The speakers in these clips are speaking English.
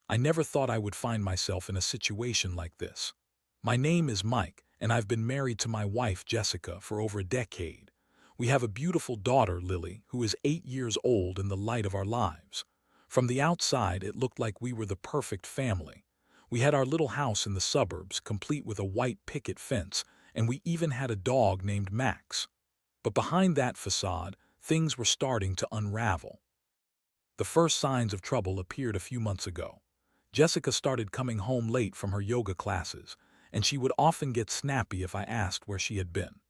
I never thought I would find myself in a situation like this. My name is Mike, and I've been married to my wife, Jessica, for over a decade. We have a beautiful daughter, Lily, who is 8 years old and the light of our lives. From the outside, it looked like we were the perfect family. We had our little house in the suburbs, complete with a white picket fence, and we even had a dog named Max. But behind that facade, things were starting to unravel. The first signs of trouble appeared a few months ago. Jessica started coming home late from her yoga classes, and she would often get snappy if I asked where she had been.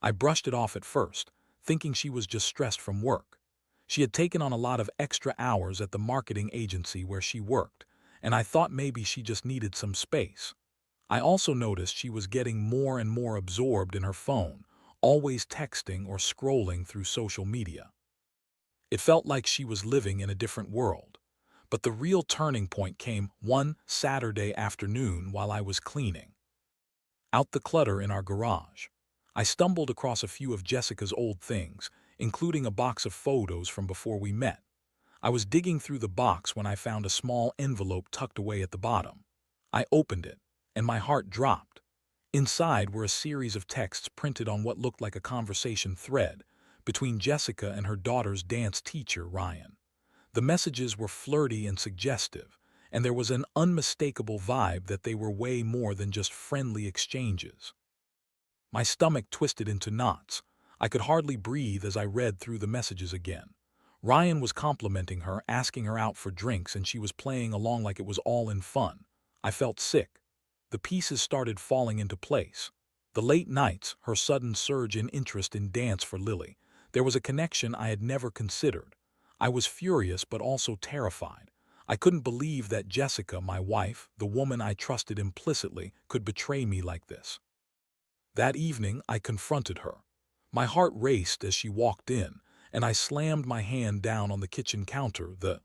I brushed it off at first, thinking she was just stressed from work. She had taken on a lot of extra hours at the marketing agency where she worked, and I thought maybe she just needed some space. I also noticed she was getting more and more absorbed in her phone, always texting or scrolling through social media. It felt like she was living in a different world. But the real turning point came one Saturday afternoon while I was cleaning out the clutter in our garage. I stumbled across a few of Jessica's old things, including a box of photos from before we met. I was digging through the box when I found a small envelope tucked away at the bottom. I opened it, and my heart dropped. Inside were a series of texts printed on what looked like a conversation thread between Jessica and her daughter's dance teacher, Ryan. The messages were flirty and suggestive, and there was an unmistakable vibe that they were way more than just friendly exchanges. My stomach twisted into knots. I could hardly breathe as I read through the messages again. Ryan was complimenting her, asking her out for drinks, and she was playing along like it was all in fun. I felt sick. The pieces started falling into place. The late nights, her sudden surge in interest in dance for Lily. There was a connection I had never considered. I was furious but also terrified. I couldn't believe that Jessica, my wife, the woman I trusted implicitly, could betray me like this. That evening, I confronted her. My heart raced as she walked in, and I slammed my hand down on the kitchen counter, the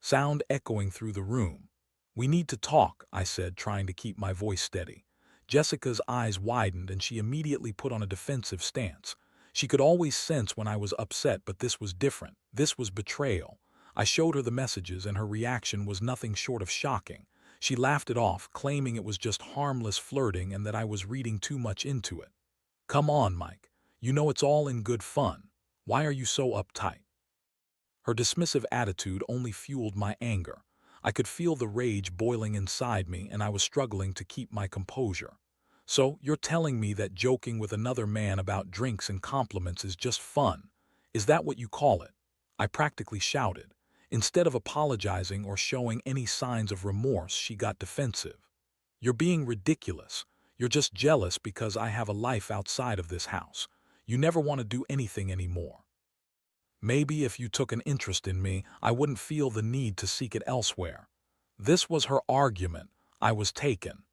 sound echoing through the room. "We need to talk," I said, trying to keep my voice steady. Jessica's eyes widened and she immediately put on a defensive stance. She could always sense when I was upset, but this was different. This was betrayal. I showed her the messages and her reaction was nothing short of shocking. She laughed it off, claiming it was just harmless flirting and that I was reading too much into it. "Come on, Mike. You know it's all in good fun. Why are you so uptight?" Her dismissive attitude only fueled my anger. I could feel the rage boiling inside me, and I was struggling to keep my composure. "So, you're telling me that joking with another man about drinks and compliments is just fun? Is that what you call it?" I practically shouted. Instead of apologizing or showing any signs of remorse, she got defensive. "You're being ridiculous. You're just jealous because I have a life outside of this house. You never want to do anything anymore. Maybe if you took an interest in me, I wouldn't feel the need to seek it elsewhere." This was her argument. I was taken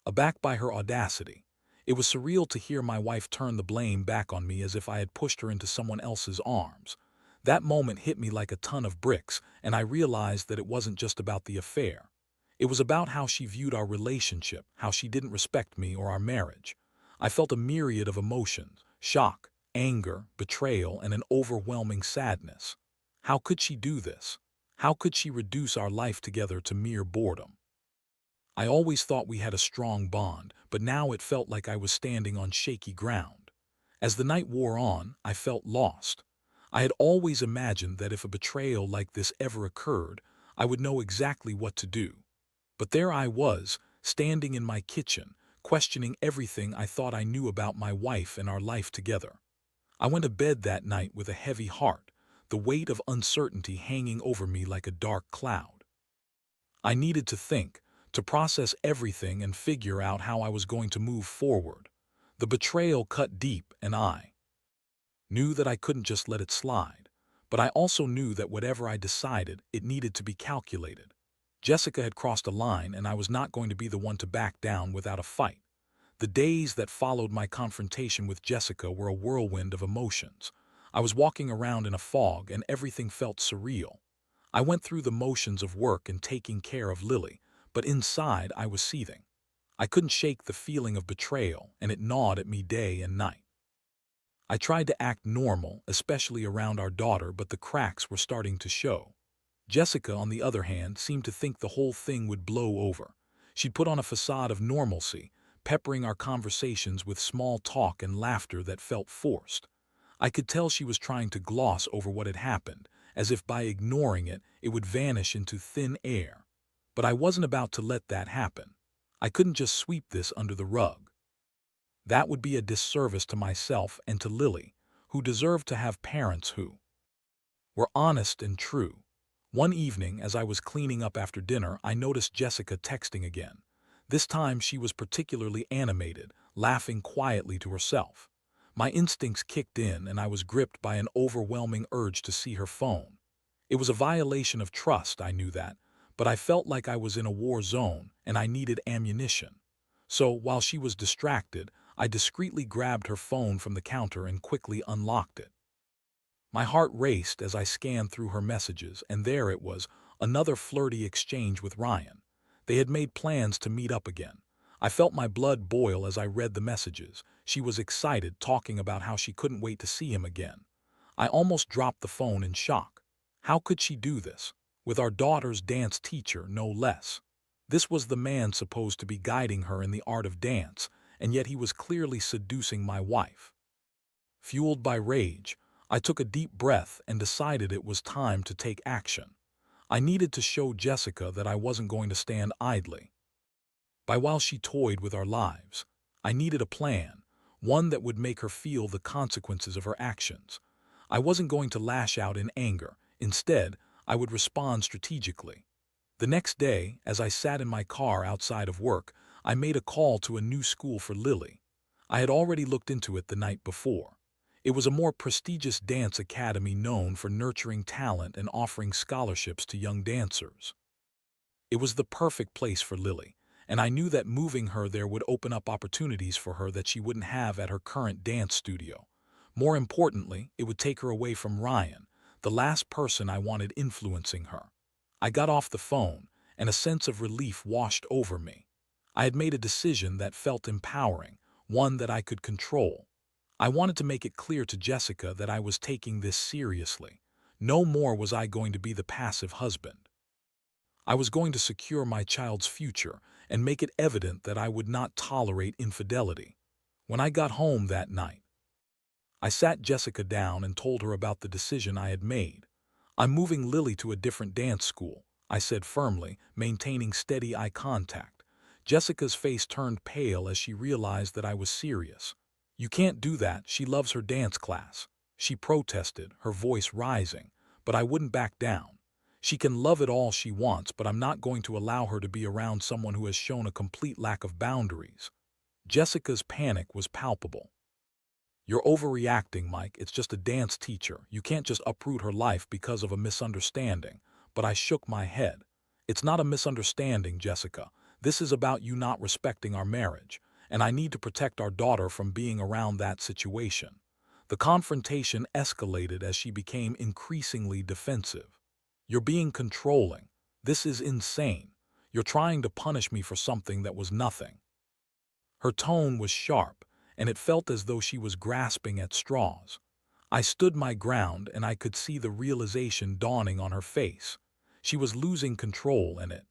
aback by her audacity. It was surreal to hear my wife turn the blame back on me as if I had pushed her into someone else's arms. That moment hit me like a ton of bricks, and I realized that it wasn't just about the affair. It was about how she viewed our relationship, how she didn't respect me or our marriage. I felt a myriad of emotions: shock, anger, betrayal, and an overwhelming sadness. How could she do this? How could she reduce our life together to mere boredom? I always thought we had a strong bond, but now it felt like I was standing on shaky ground. As the night wore on, I felt lost. I had always imagined that if a betrayal like this ever occurred, I would know exactly what to do. But there I was, standing in my kitchen, questioning everything I thought I knew about my wife and our life together. I went to bed that night with a heavy heart, the weight of uncertainty hanging over me like a dark cloud. I needed to think, to process everything and figure out how I was going to move forward. The betrayal cut deep, and I knew that I couldn't just let it slide. But I also knew that whatever I decided, it needed to be calculated. Jessica had crossed a line, and I was not going to be the one to back down without a fight. The days that followed my confrontation with Jessica were a whirlwind of emotions. I was walking around in a fog, and everything felt surreal. I went through the motions of work and taking care of Lily, but inside I was seething. I couldn't shake the feeling of betrayal, and it gnawed at me day and night. I tried to act normal, especially around our daughter, but the cracks were starting to show. Jessica, on the other hand, seemed to think the whole thing would blow over. She'd put on a facade of normalcy, peppering our conversations with small talk and laughter that felt forced. I could tell she was trying to gloss over what had happened, as if by ignoring it, it would vanish into thin air. But I wasn't about to let that happen. I couldn't just sweep this under the rug. That would be a disservice to myself and to Lily, who deserved to have parents who were honest and true. One evening, as I was cleaning up after dinner, I noticed Jessica texting again. This time she was particularly animated, laughing quietly to herself. My instincts kicked in and I was gripped by an overwhelming urge to see her phone. It was a violation of trust, I knew that, but I felt like I was in a war zone and I needed ammunition. So, while she was distracted, I discreetly grabbed her phone from the counter and quickly unlocked it. My heart raced as I scanned through her messages, and there it was, another flirty exchange with Ryan. They had made plans to meet up again. I felt my blood boil as I read the messages. She was excited, talking about how she couldn't wait to see him again. I almost dropped the phone in shock. How could she do this? With our daughter's dance teacher, no less. This was the man supposed to be guiding her in the art of dance, and yet he was clearly seducing my wife. Fueled by rage, I took a deep breath and decided it was time to take action. I needed to show Jessica that I wasn't going to stand idly by while she toyed with our lives. I needed a plan, one that would make her feel the consequences of her actions. I wasn't going to lash out in anger. Instead, I would respond strategically. The next day, as I sat in my car outside of work, I made a call to a new school for Lily. I had already looked into it the night before. It was a more prestigious dance academy known for nurturing talent and offering scholarships to young dancers. It was the perfect place for Lily, and I knew that moving her there would open up opportunities for her that she wouldn't have at her current dance studio. More importantly, it would take her away from Ryan, the last person I wanted influencing her. I got off the phone, and a sense of relief washed over me. I had made a decision that felt empowering, one that I could control. I wanted to make it clear to Jessica that I was taking this seriously. No more was I going to be the passive husband. I was going to secure my child's future and make it evident that I would not tolerate infidelity. When I got home that night, I sat Jessica down and told her about the decision I had made. "I'm moving Lily to a different dance school," I said firmly, maintaining steady eye contact. Jessica's face turned pale as she realized that I was serious. "You can't do that, she loves her dance class," she protested, her voice rising, but I wouldn't back down. "She can love it all she wants, but I'm not going to allow her to be around someone who has shown a complete lack of boundaries." Jessica's panic was palpable. "You're overreacting, Mike. It's just a dance teacher. You can't just uproot her life because of a misunderstanding." But I shook my head. "It's not a misunderstanding, Jessica. This is about you not respecting our marriage, and I need to protect our daughter from being around that situation." The confrontation escalated as she became increasingly defensive. "You're being controlling. This is insane. You're trying to punish me for something that was nothing." Her tone was sharp, and it felt as though she was grasping at straws. I stood my ground, and I could see the realization dawning on her face. She was losing control, and it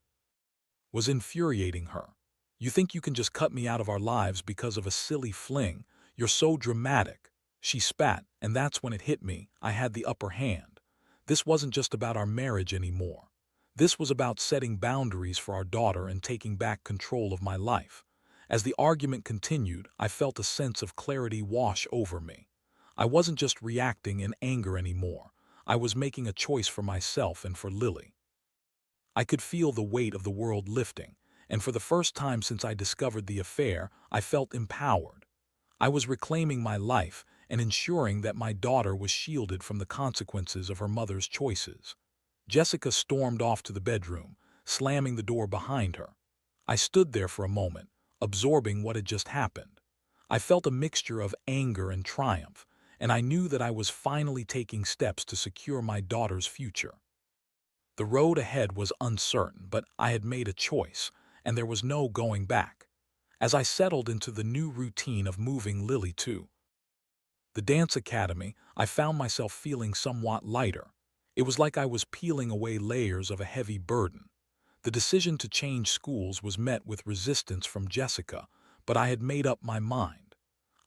was infuriating her. "You think you can just cut me out of our lives because of a silly fling? You're so dramatic." She spat, and that's when it hit me. I had the upper hand. This wasn't just about our marriage anymore. This was about setting boundaries for our daughter and taking back control of my life. As the argument continued, I felt a sense of clarity wash over me. I wasn't just reacting in anger anymore. I was making a choice for myself and for Lily. I could feel the weight of the world lifting, and for the first time since I discovered the affair, I felt empowered. I was reclaiming my life and ensuring that my daughter was shielded from the consequences of her mother's choices. Jessica stormed off to the bedroom, slamming the door behind her. I stood there for a moment, absorbing what had just happened. I felt a mixture of anger and triumph, and I knew that I was finally taking steps to secure my daughter's future. The road ahead was uncertain, but I had made a choice, and there was no going back. As I settled into the new routine of moving Lily to the dance academy, I found myself feeling somewhat lighter. It was like I was peeling away layers of a heavy burden. The decision to change schools was met with resistance from Jessica, but I had made up my mind.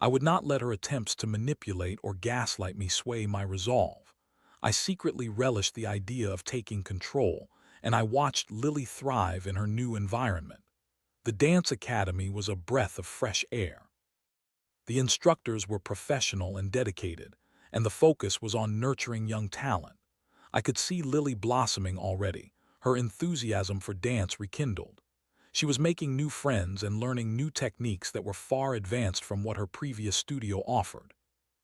I would not let her attempts to manipulate or gaslight me sway my resolve. I secretly relished the idea of taking control, and I watched Lily thrive in her new environment. The dance academy was a breath of fresh air. The instructors were professional and dedicated, and the focus was on nurturing young talent. I could see Lily blossoming already, her enthusiasm for dance rekindled. She was making new friends and learning new techniques that were far advanced from what her previous studio offered.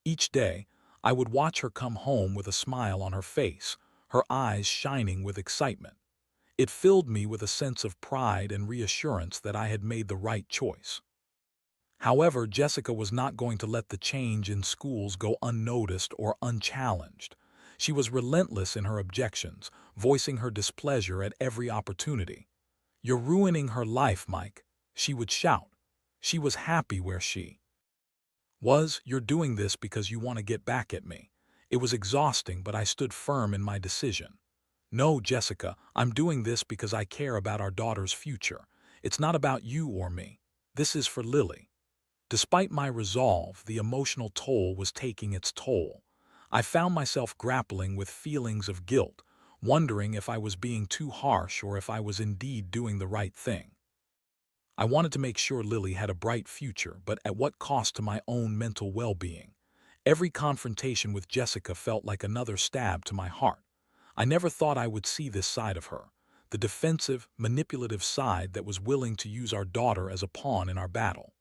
Each day, I would watch her come home with a smile on her face, her eyes shining with excitement. It filled me with a sense of pride and reassurance that I had made the right choice. However, Jessica was not going to let the change in schools go unnoticed or unchallenged. She was relentless in her objections, voicing her displeasure at every opportunity. "You're ruining her life, Mike," she would shout. She was happy where she was. "You're doing this because you want to get back at me." It was exhausting, but I stood firm in my decision. "No, Jessica, I'm doing this because I care about our daughter's future. It's not about you or me. This is for Lily." Despite my resolve, the emotional toll was taking its toll. I found myself grappling with feelings of guilt, wondering if I was being too harsh or if I was indeed doing the right thing. I wanted to make sure Lily had a bright future, but at what cost to my own mental well-being? Every confrontation with Jessica felt like another stab to my heart. I never thought I would see this side of her, the defensive, manipulative side that was willing to use our daughter as a pawn in our battle.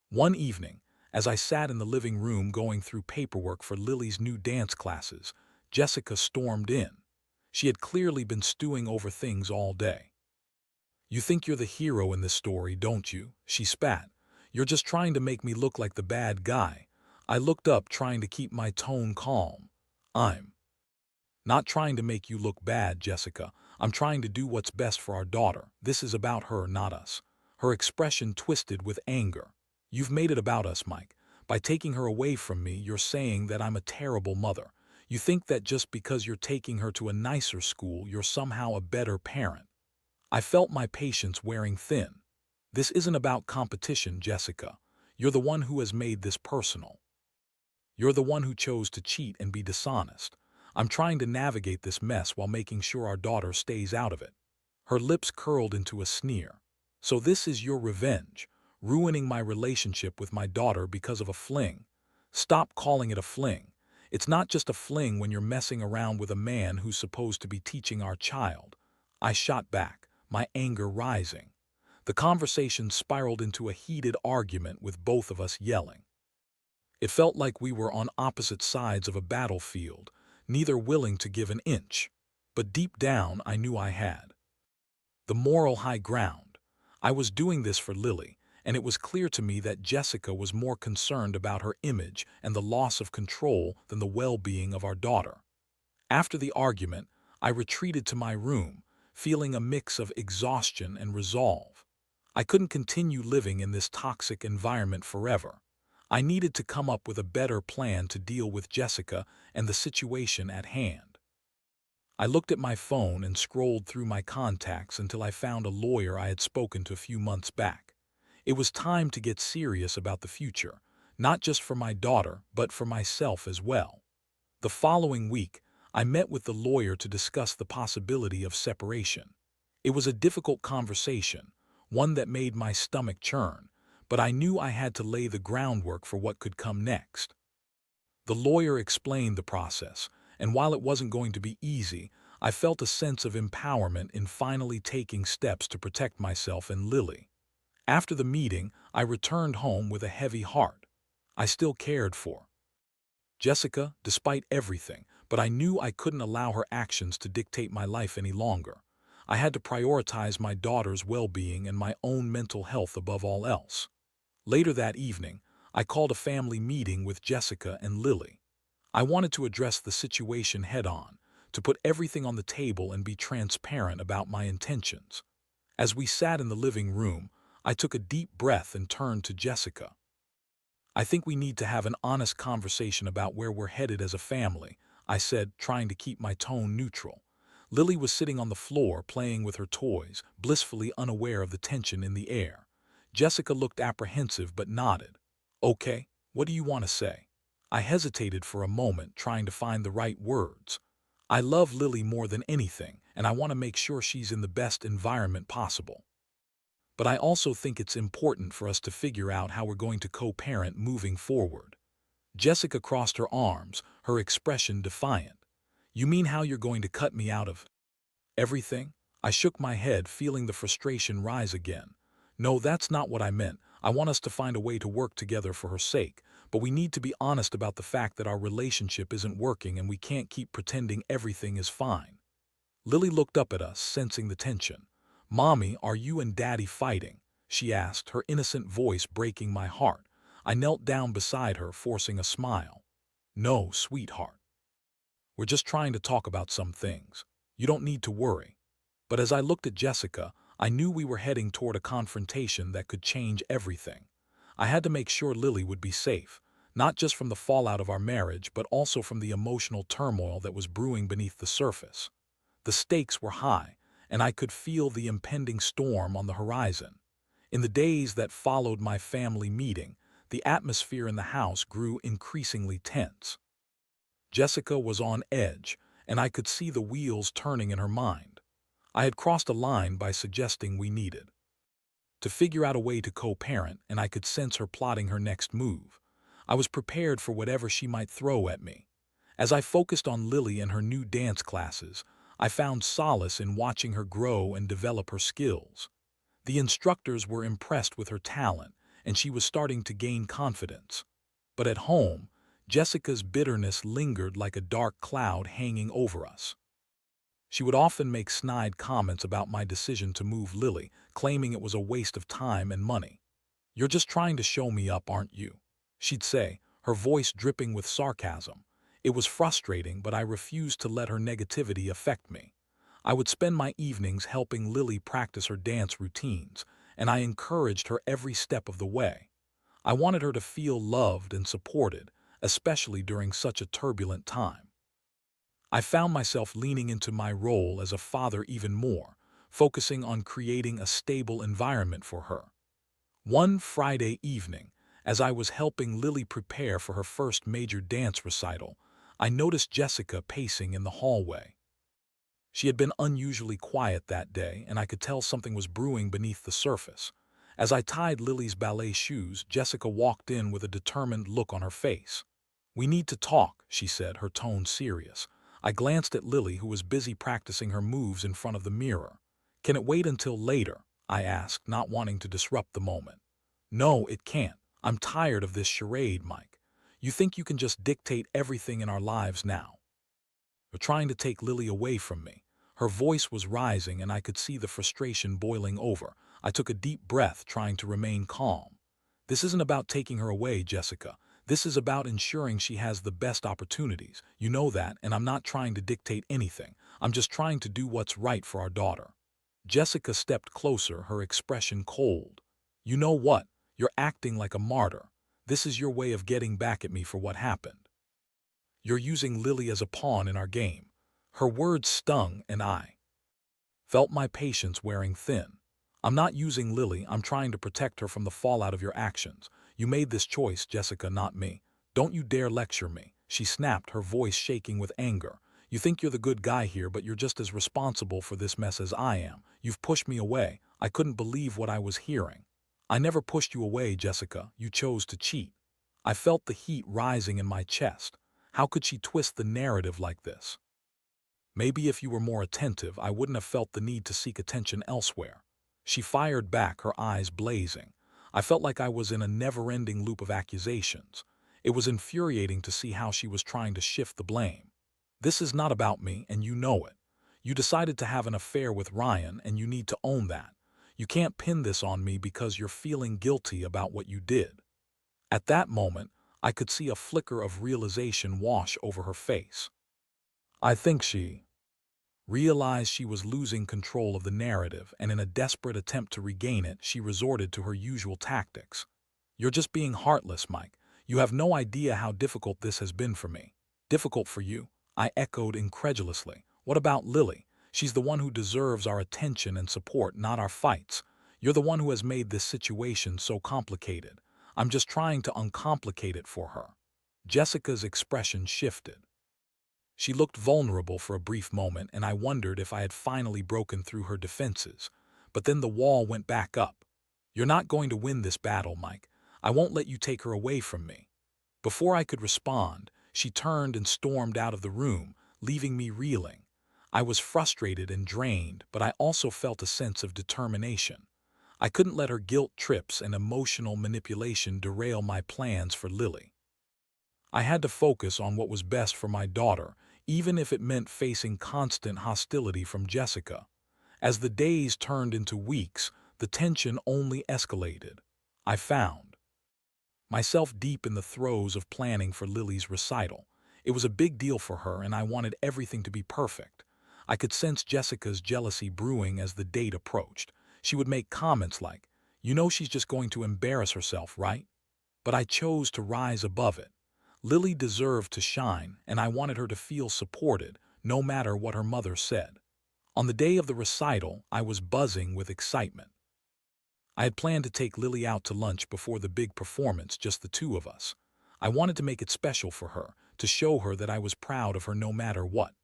One evening, as I sat in the living room going through paperwork for Lily's new dance classes, Jessica stormed in. She had clearly been stewing over things all day. "You think you're the hero in this story, don't you?" she spat. "You're just trying to make me look like the bad guy." I looked up, trying to keep my tone calm. "I'm not trying to make you look bad, Jessica. I'm trying to do what's best for our daughter. This is about her, not us." Her expression twisted with anger. "You've made it about us, Mike. By taking her away from me, you're saying that I'm a terrible mother. You think that just because you're taking her to a nicer school, you're somehow a better parent." I felt my patience wearing thin. "This isn't about competition, Jessica. You're the one who has made this personal. You're the one who chose to cheat and be dishonest. I'm trying to navigate this mess while making sure our daughter stays out of it." Her lips curled into a sneer. "So this is your revenge, ruining my relationship with my daughter because of a fling. Stop calling it a fling. It's not just a fling when you're messing around with a man who's supposed to be teaching our child." I shot back, my anger rising. The conversation spiraled into a heated argument with both of us yelling. It felt like we were on opposite sides of a battlefield, neither willing to give an inch. But deep down, I knew I had the moral high ground. I was doing this for Lily, and it was clear to me that Jessica was more concerned about her image and the loss of control than the well-being of our daughter. After the argument, I retreated to my room, feeling a mix of exhaustion and resolve. I couldn't continue living in this toxic environment forever. I needed to come up with a better plan to deal with Jessica and the situation at hand. I looked at my phone and scrolled through my contacts until I found a lawyer I had spoken to a few months back. It was time to get serious about the future, not just for my daughter, but for myself as well. The following week, I met with the lawyer to discuss the possibility of separation. It was a difficult conversation, one that made my stomach churn, but I knew I had to lay the groundwork for what could come next. The lawyer explained the process, and while it wasn't going to be easy, I felt a sense of empowerment in finally taking steps to protect myself and Lily. After the meeting, I returned home with a heavy heart. I still cared for Jessica, despite everything, but I knew I couldn't allow her actions to dictate my life any longer. I had to prioritize my daughter's well-being and my own mental health above all else. Later that evening, I called a family meeting with Jessica and Lily. I wanted to address the situation head-on, to put everything on the table and be transparent about my intentions. As we sat in the living room, I took a deep breath and turned to Jessica. "I think we need to have an honest conversation about where we're headed as a family," I said, trying to keep my tone neutral. Lily was sitting on the floor playing with her toys, blissfully unaware of the tension in the air. Jessica looked apprehensive but nodded. Okay, what do you want to say? I hesitated for a moment, trying to find the right words. I love Lily more than anything, and I want to make sure she's in the best environment possible. But I also think it's important for us to figure out how we're going to co-parent moving forward. Jessica crossed her arms, her expression defiant. You mean how you're going to cut me out of everything? I shook my head, feeling the frustration rise again. No, that's not what I meant. I want us to find a way to work together for her sake, but we need to be honest about the fact that our relationship isn't working and we can't keep pretending everything is fine. Lily looked up at us, sensing the tension. Mommy, are you and Daddy fighting? She asked, her innocent voice breaking my heart. I knelt down beside her, forcing a smile. No, sweetheart. We're just trying to talk about some things. You don't need to worry. But as I looked at Jessica, I knew we were heading toward a confrontation that could change everything. I had to make sure Lily would be safe, not just from the fallout of our marriage, but also from the emotional turmoil that was brewing beneath the surface. The stakes were high, and I could feel the impending storm on the horizon. In the days that followed my family meeting, the atmosphere in the house grew increasingly tense. Jessica was on edge, and I could see the wheels turning in her mind. I had crossed a line by suggesting we needed to figure out a way to co-parent, and I could sense her plotting her next move. I was prepared for whatever she might throw at me. As I focused on Lily and her new dance classes, I found solace in watching her grow and develop her skills. The instructors were impressed with her talent, and she was starting to gain confidence. But at home, Jessica's bitterness lingered like a dark cloud hanging over us. She would often make snide comments about my decision to move Lily, claiming it was a waste of time and money. You're just trying to show me up, aren't you? She'd say, her voice dripping with sarcasm. It was frustrating, but I refused to let her negativity affect me. I would spend my evenings helping Lily practice her dance routines, and I encouraged her every step of the way. I wanted her to feel loved and supported, especially during such a turbulent time. I found myself leaning into my role as a father even more, focusing on creating a stable environment for her. One Friday evening, as I was helping Lily prepare for her first major dance recital, I noticed Jessica pacing in the hallway. She had been unusually quiet that day, and I could tell something was brewing beneath the surface. As I tied Lily's ballet shoes, Jessica walked in with a determined look on her face. We need to talk, she said, her tone serious. I glanced at Lily, who was busy practicing her moves in front of the mirror. Can it wait until later? I asked, not wanting to disrupt the moment. No, it can't. I'm tired of this charade, Mike. You think you can just dictate everything in our lives now? You're trying to take Lily away from me. Her voice was rising, and I could see the frustration boiling over. I took a deep breath, trying to remain calm. This isn't about taking her away, Jessica. This is about ensuring she has the best opportunities. You know that, and I'm not trying to dictate anything. I'm just trying to do what's right for our daughter. Jessica stepped closer, her expression cold. You know what? You're acting like a martyr. This is your way of getting back at me for what happened. You're using Lily as a pawn in our game. Her words stung, and I felt my patience wearing thin. I'm not using Lily, I'm trying to protect her from the fallout of your actions. You made this choice, Jessica, not me. Don't you dare lecture me. She snapped, her voice shaking with anger. You think you're the good guy here, but you're just as responsible for this mess as I am. You've pushed me away. I couldn't believe what I was hearing. I never pushed you away, Jessica. You chose to cheat. I felt the heat rising in my chest. How could she twist the narrative like this? Maybe if you were more attentive, I wouldn't have felt the need to seek attention elsewhere. She fired back, her eyes blazing. I felt like I was in a never-ending loop of accusations. It was infuriating to see how she was trying to shift the blame. This is not about me, and you know it. You decided to have an affair with Ryan, and you need to own that. You can't pin this on me because you're feeling guilty about what you did. At that moment, I could see a flicker of realization wash over her face. I think she realized she was losing control of the narrative, and in a desperate attempt to regain it, she resorted to her usual tactics. You're just being heartless, Mike. You have no idea how difficult this has been for me. Difficult for you? I echoed incredulously. What about Lily? She's the one who deserves our attention and support, not our fights. You're the one who has made this situation so complicated. I'm just trying to uncomplicate it for her. Jessica's expression shifted. She looked vulnerable for a brief moment, and I wondered if I had finally broken through her defenses. But then the wall went back up. You're not going to win this battle, Mike. I won't let you take her away from me. Before I could respond, she turned and stormed out of the room, leaving me reeling. I was frustrated and drained, but I also felt a sense of determination. I couldn't let her guilt trips and emotional manipulation derail my plans for Lily. I had to focus on what was best for my daughter, even if it meant facing constant hostility from Jessica. As the days turned into weeks, the tension only escalated. I found myself deep in the throes of planning for Lily's recital. It was a big deal for her, and I wanted everything to be perfect. I could sense Jessica's jealousy brewing as the date approached. She would make comments like, "You know she's just going to embarrass herself, right?" But I chose to rise above it. Lily deserved to shine, and I wanted her to feel supported, no matter what her mother said. On the day of the recital, I was buzzing with excitement. I had planned to take Lily out to lunch before the big performance, just the two of us. I wanted to make it special for her, to show her that I was proud of her no matter what.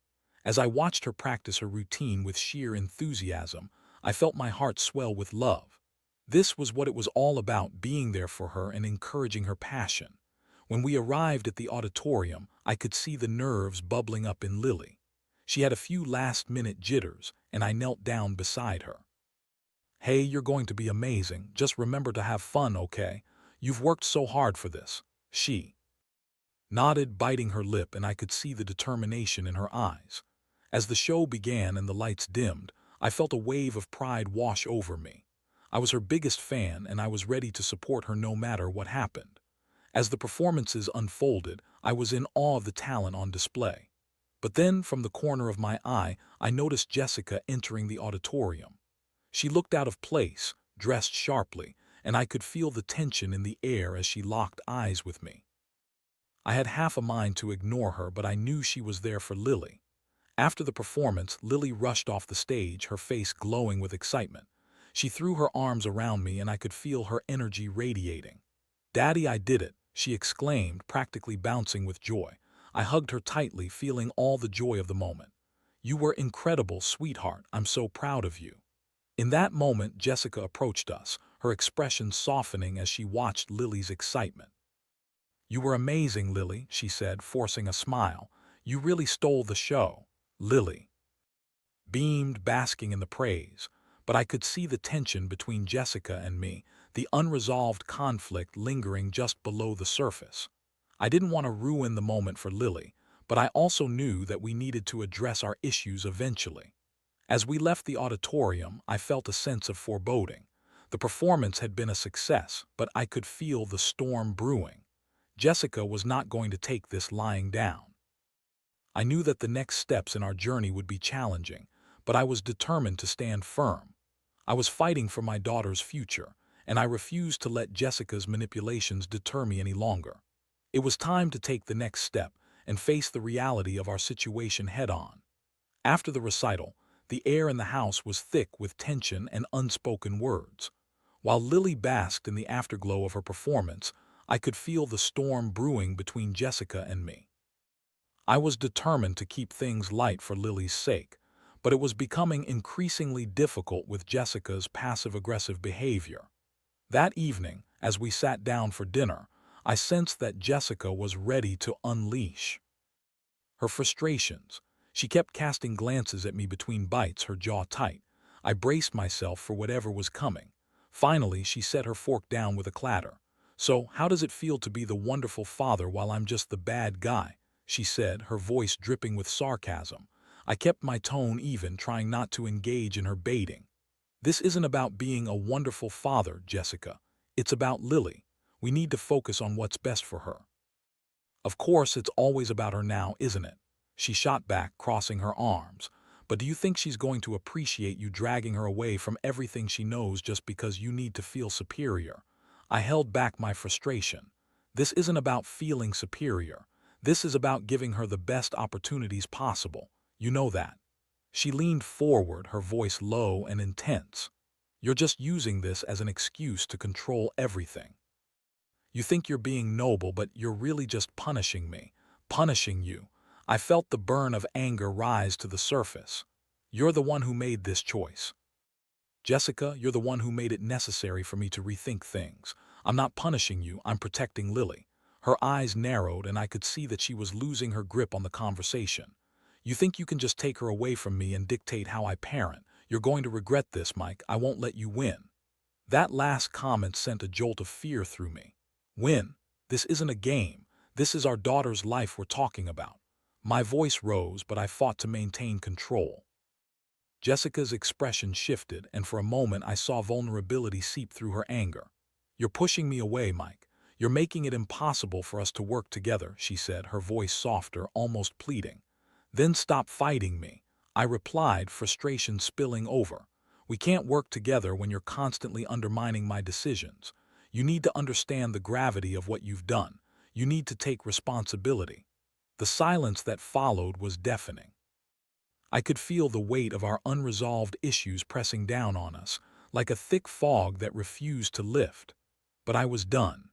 As I watched her practice her routine with sheer enthusiasm, I felt my heart swell with love. This was what it was all about, being there for her and encouraging her passion. When we arrived at the auditorium, I could see the nerves bubbling up in Lily. She had a few last-minute jitters, and I knelt down beside her. "Hey, you're going to be amazing. Just remember to have fun, okay? You've worked so hard for this." She nodded, biting her lip, and I could see the determination in her eyes. As the show began and the lights dimmed, I felt a wave of pride wash over me. I was her biggest fan, and I was ready to support her no matter what happened. As the performances unfolded, I was in awe of the talent on display. But then, from the corner of my eye, I noticed Jessica entering the auditorium. She looked out of place, dressed sharply, and I could feel the tension in the air as she locked eyes with me. I had half a mind to ignore her, but I knew she was there for Lily. After the performance, Lily rushed off the stage, her face glowing with excitement. She threw her arms around me, and I could feel her energy radiating. "Daddy, I did it!" she exclaimed, practically bouncing with joy. I hugged her tightly, feeling all the joy of the moment. "You were incredible, sweetheart. I'm so proud of you." In that moment, Jessica approached us, her expression softening as she watched Lily's excitement. "You were amazing, Lily," she said, forcing a smile. "You really stole the show." Lily beamed, basking in the praise, but I could see the tension between Jessica and me, the unresolved conflict lingering just below the surface. I didn't want to ruin the moment for Lily, but I also knew that we needed to address our issues eventually. As we left the auditorium, I felt a sense of foreboding. The performance had been a success, but I could feel the storm brewing. Jessica was not going to take this lying down. I knew that the next steps in our journey would be challenging, but I was determined to stand firm. I was fighting for my daughter's future, and I refused to let Jessica's manipulations deter me any longer. It was time to take the next step and face the reality of our situation head-on. After the recital, the air in the house was thick with tension and unspoken words. While Lily basked in the afterglow of her performance, I could feel the storm brewing between Jessica and me. I was determined to keep things light for Lily's sake, but it was becoming increasingly difficult with Jessica's passive-aggressive behavior. That evening, as we sat down for dinner, I sensed that Jessica was ready to unleash her frustrations. She kept casting glances at me between bites, her jaw tight. I braced myself for whatever was coming. Finally, she set her fork down with a clatter. "So, how does it feel to be the wonderful father while I'm just the bad guy?" she said, her voice dripping with sarcasm. I kept my tone even, trying not to engage in her baiting. "This isn't about being a wonderful father, Jessica. It's about Lily. We need to focus on what's best for her." "Of course, it's always about her now, isn't it?" she shot back, crossing her arms. "But do you think she's going to appreciate you dragging her away from everything she knows just because you need to feel superior?" I held back my frustration. "This isn't about feeling superior. This is about giving her the best opportunities possible. You know that. She leaned forward, her voice low and intense. You're just using this as an excuse to control everything. You think you're being noble, but you're really just punishing me. Punishing you. I felt the burn of anger rise to the surface. You're the one who made this choice. Jessica, you're the one who made it necessary for me to rethink things. I'm not punishing you, I'm protecting Lily. Her eyes narrowed, and I could see that she was losing her grip on the conversation. You think you can just take her away from me and dictate how I parent? You're going to regret this, Mike. I won't let you win. That last comment sent a jolt of fear through me. Win? This isn't a game. This is our daughter's life we're talking about. My voice rose, but I fought to maintain control. Jessica's expression shifted, and for a moment I saw vulnerability seep through her anger. You're pushing me away, Mike. You're making it impossible for us to work together, she said, her voice softer, almost pleading. Then stop fighting me. I replied, frustration spilling over. We can't work together when you're constantly undermining my decisions. You need to understand the gravity of what you've done. You need to take responsibility. The silence that followed was deafening. I could feel the weight of our unresolved issues pressing down on us, like a thick fog that refused to lift. But I was done.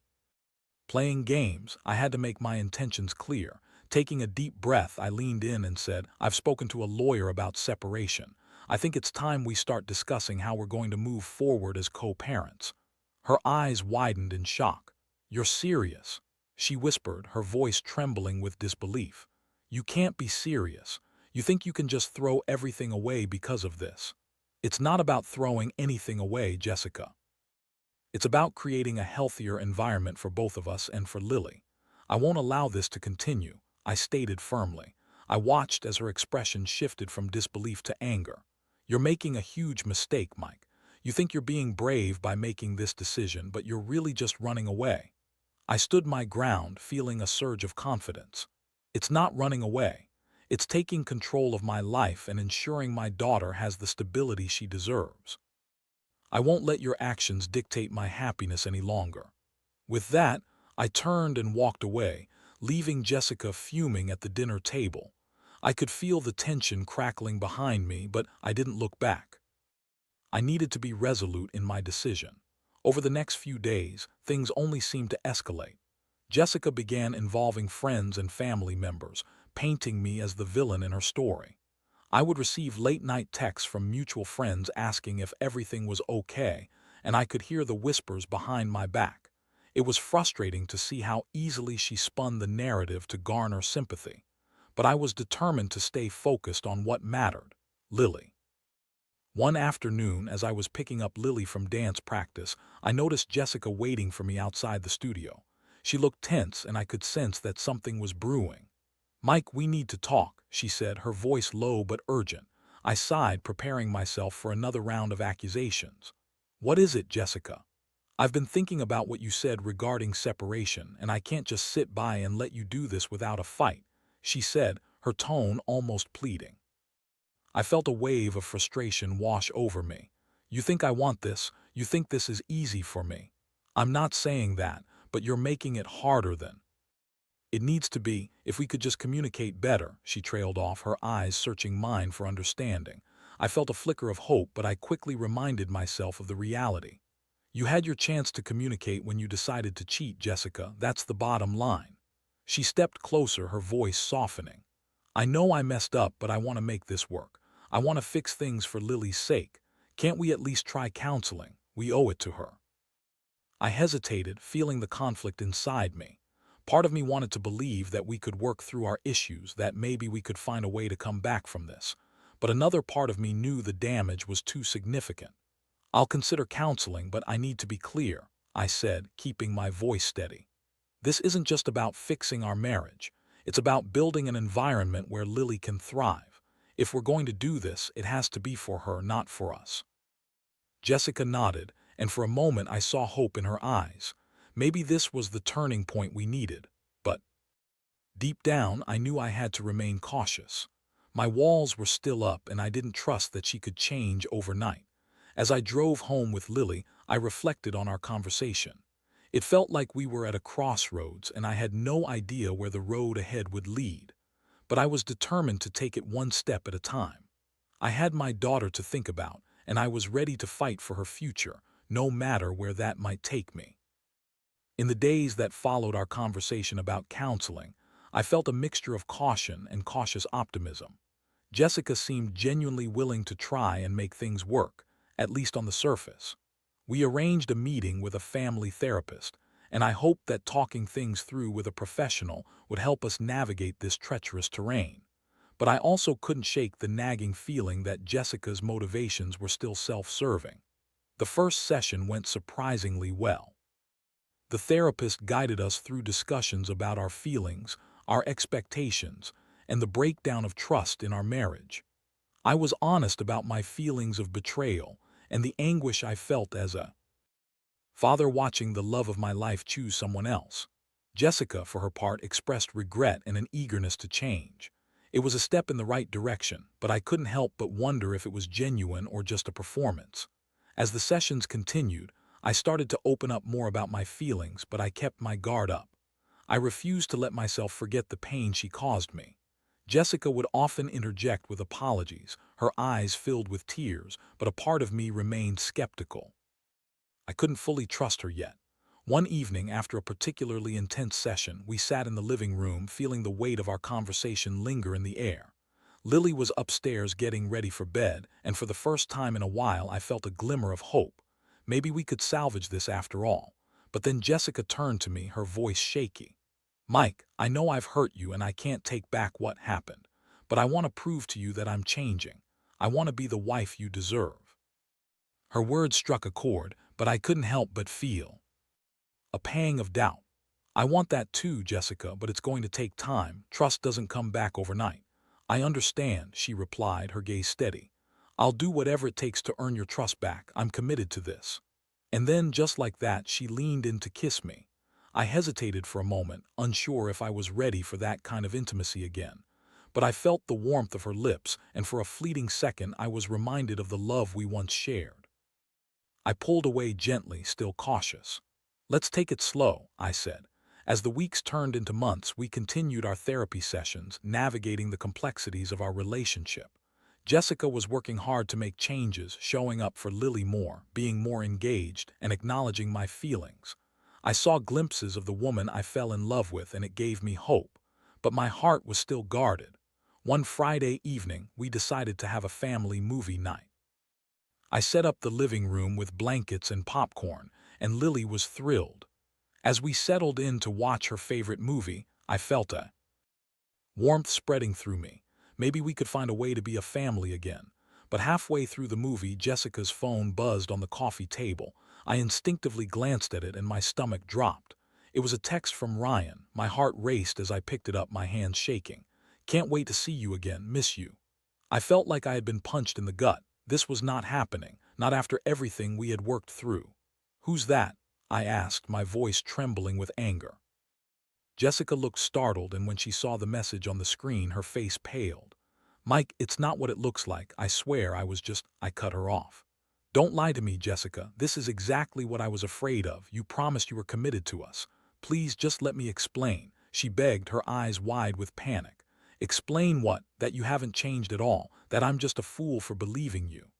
Playing games, I had to make my intentions clear. Taking a deep breath, I leaned in and said, I've spoken to a lawyer about separation. I think it's time we start discussing how we're going to move forward as co-parents. Her eyes widened in shock. You're serious? She whispered, her voice trembling with disbelief. You can't be serious. You think you can just throw everything away because of this. It's not about throwing anything away, Jessica. It's about creating a healthier environment for both of us and for Lily. I won't allow this to continue, I stated firmly. I watched as her expression shifted from disbelief to anger. You're making a huge mistake, Mike. You think you're being brave by making this decision, but you're really just running away. I stood my ground, feeling a surge of confidence. It's not running away. It's taking control of my life and ensuring my daughter has the stability she deserves. I won't let your actions dictate my happiness any longer. With that, I turned and walked away, leaving Jessica fuming at the dinner table. I could feel the tension crackling behind me, but I didn't look back. I needed to be resolute in my decision. Over the next few days, things only seemed to escalate. Jessica began involving friends and family members, painting me as the villain in her story. I would receive late-night texts from mutual friends asking if everything was okay, and I could hear the whispers behind my back. It was frustrating to see how easily she spun the narrative to garner sympathy. But I was determined to stay focused on what mattered: Lily. One afternoon, as I was picking up Lily from dance practice, I noticed Jessica waiting for me outside the studio. She looked tense, and I could sense that something was brewing. Mike, we need to talk, she said, her voice low but urgent. I sighed, preparing myself for another round of accusations. What is it, Jessica? I've been thinking about what you said regarding separation, and I can't just sit by and let you do this without a fight, she said, her tone almost pleading. I felt a wave of frustration wash over me. You think I want this? You think this is easy for me? I'm not saying that, but you're making it harder than it needs to be. If we could just communicate better, she trailed off, her eyes searching mine for understanding. I felt a flicker of hope, but I quickly reminded myself of the reality. You had your chance to communicate when you decided to cheat, Jessica. That's the bottom line. She stepped closer, her voice softening. I know I messed up, but I want to make this work. I want to fix things for Lily's sake. Can't we at least try counseling? We owe it to her. I hesitated, feeling the conflict inside me. Part of me wanted to believe that we could work through our issues, that maybe we could find a way to come back from this. But another part of me knew the damage was too significant. I'll consider counseling, but I need to be clear, I said, keeping my voice steady. This isn't just about fixing our marriage. It's about building an environment where Lily can thrive. If we're going to do this, it has to be for her, not for us. Jessica nodded, and for a moment I saw hope in her eyes. Maybe this was the turning point we needed. But deep down, I knew I had to remain cautious. My walls were still up, and I didn't trust that she could change overnight. As I drove home with Lily, I reflected on our conversation. It felt like we were at a crossroads and I had no idea where the road ahead would lead, but I was determined to take it one step at a time. I had my daughter to think about, and I was ready to fight for her future, no matter where that might take me. In the days that followed our conversation about counseling, I felt a mixture of caution and cautious optimism. Jessica seemed genuinely willing to try and make things work, at least on the surface. We arranged a meeting with a family therapist, and I hoped that talking things through with a professional would help us navigate this treacherous terrain. But I also couldn't shake the nagging feeling that Jessica's motivations were still self-serving. The first session went surprisingly well. The therapist guided us through discussions about our feelings, our expectations, and the breakdown of trust in our marriage. I was honest about my feelings of betrayal and the anguish I felt as a father watching the love of my life choose someone else. Jessica, for her part, expressed regret and an eagerness to change. It was a step in the right direction, but I couldn't help but wonder if it was genuine or just a performance. As the sessions continued, I started to open up more about my feelings, but I kept my guard up. I refused to let myself forget the pain she caused me. Jessica would often interject with apologies, her eyes filled with tears, but a part of me remained skeptical. I couldn't fully trust her yet. One evening, after a particularly intense session, we sat in the living room, feeling the weight of our conversation linger in the air. Lily was upstairs getting ready for bed, and for the first time in a while I felt a glimmer of hope. Maybe we could salvage this after all. But then Jessica turned to me, her voice shaky. "Mike, I know I've hurt you and I can't take back what happened, but I want to prove to you that I'm changing. I want to be the wife you deserve." Her words struck a chord, but I couldn't help but feel a pang of doubt. "I want that too, Jessica, but it's going to take time. Trust doesn't come back overnight." "I understand," she replied, her gaze steady. "I'll do whatever it takes to earn your trust back. I'm committed to this." And then, just like that, she leaned in to kiss me. I hesitated for a moment, unsure if I was ready for that kind of intimacy again. But I felt the warmth of her lips, and for a fleeting second I was reminded of the love we once shared. I pulled away gently, still cautious. "Let's take it slow," I said. As the weeks turned into months, we continued our therapy sessions, navigating the complexities of our relationship. Jessica was working hard to make changes, showing up for Lily more, being more engaged, and acknowledging my feelings. I saw glimpses of the woman I fell in love with, and it gave me hope. But my heart was still guarded. One Friday evening, we decided to have a family movie night. I set up the living room with blankets and popcorn, and Lily was thrilled. As we settled in to watch her favorite movie, I felt a warmth spreading through me. Maybe we could find a way to be a family again. But halfway through the movie, Jessica's phone buzzed on the coffee table. I instinctively glanced at it and my stomach dropped. It was a text from Ryan. My heart raced as I picked it up, my hands shaking. "Can't wait to see you again. Miss you." I felt like I had been punched in the gut. This was not happening, not after everything we had worked through. "Who's that?" I asked, my voice trembling with anger. Jessica looked startled, and when she saw the message on the screen, her face paled. "Mike, it's not what it looks like. I swear I cut her off. "Don't lie to me, Jessica. This is exactly what I was afraid of. You promised you were committed to us. Please just let me explain," she begged, her eyes wide with panic. "Explain what? That you haven't changed at all, that I'm just a fool for believing you?"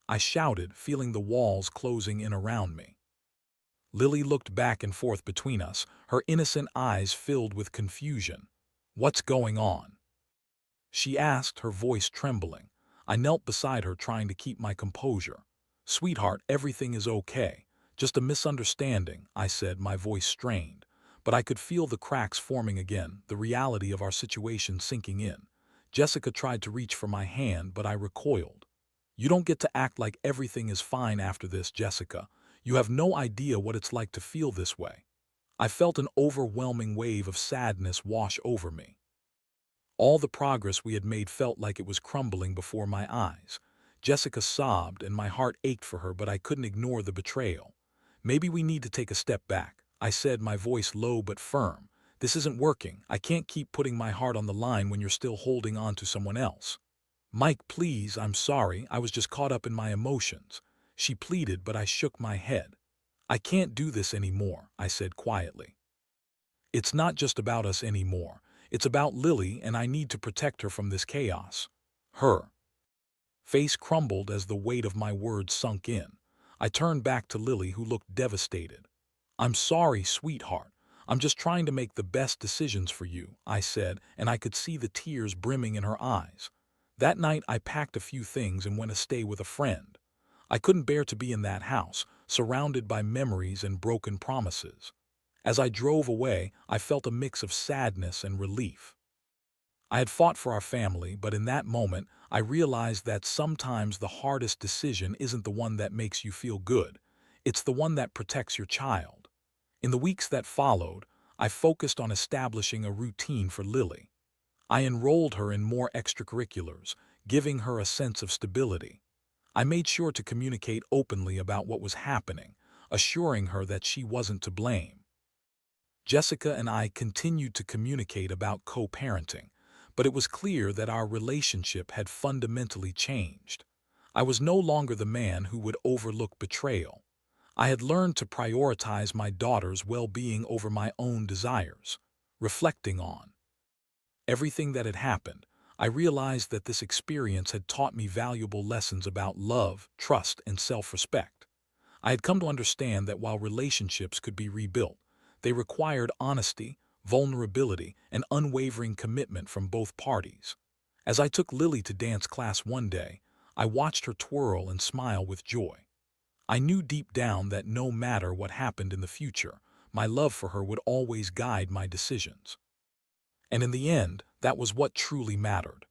I shouted, feeling the walls closing in around me. Lily looked back and forth between us, her innocent eyes filled with confusion. "What's going on?" she asked, her voice trembling. I knelt beside her, trying to keep my composure. "Sweetheart, everything is okay. Just a misunderstanding," I said, my voice strained. But I could feel the cracks forming again, the reality of our situation sinking in. Jessica tried to reach for my hand, but I recoiled. "You don't get to act like everything is fine after this, Jessica. You have no idea what it's like to feel this way." I felt an overwhelming wave of sadness wash over me. All the progress we had made felt like it was crumbling before my eyes. Jessica sobbed, and my heart ached for her, but I couldn't ignore the betrayal. "Maybe we need to take a step back," I said, my voice low but firm. "This isn't working. I can't keep putting my heart on the line when you're still holding on to someone else." "Mike, please, I'm sorry. I was just caught up in my emotions," she pleaded, but I shook my head. "I can't do this anymore," I said quietly. "It's not just about us anymore. It's about Lily, and I need to protect her from this chaos." Her face crumbled as the weight of my words sunk in. I turned back to Lily, who looked devastated. "I'm sorry, sweetheart. I'm just trying to make the best decisions for you," I said, and I could see the tears brimming in her eyes. That night I packed a few things and went to stay with a friend. I couldn't bear to be in that house, surrounded by memories and broken promises. As I drove away, I felt a mix of sadness and relief. I had fought for our family, but in that moment, I realized that sometimes the hardest decision isn't the one that makes you feel good. It's the one that protects your child. In the weeks that followed, I focused on establishing a routine for Lily. I enrolled her in more extracurriculars, giving her a sense of stability. I made sure to communicate openly about what was happening, assuring her that she wasn't to blame. Jessica and I continued to communicate about co-parenting, but it was clear that our relationship had fundamentally changed. I was no longer the man who would overlook betrayal. I had learned to prioritize my daughter's well-being over my own desires. Reflecting on everything that had happened, I realized that this experience had taught me valuable lessons about love, trust, and self-respect. I had come to understand that while relationships could be rebuilt, they required honesty, vulnerability, and unwavering commitment from both parties. As I took Lily to dance class one day, I watched her twirl and smile with joy. I knew deep down that no matter what happened in the future, my love for her would always guide my decisions. And in the end, that was what truly mattered.